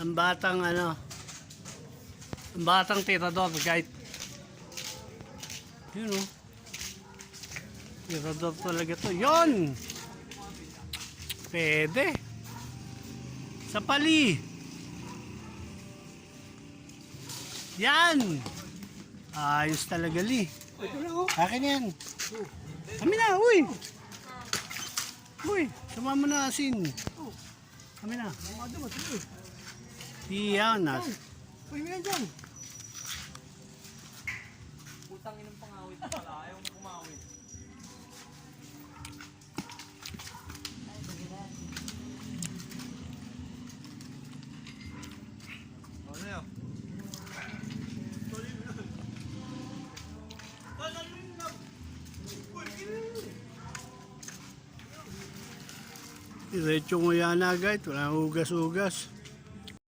Ang batang ano, ang batang tirador kahit yun o. Tirador talaga to. Yun! Pwede. Sa pali. Yan! Ayos talaga li. Ito na oh. Akin yan. Kami na, uy! Uy, sumama na asin. Kami na. Mamado mo, sige. Iyan na. Uy, may dyan. Putang inang pangawit pala. Ayaw mo kumawit. Ano yun? Diretso mo yan agad. Walang ugas-ugas.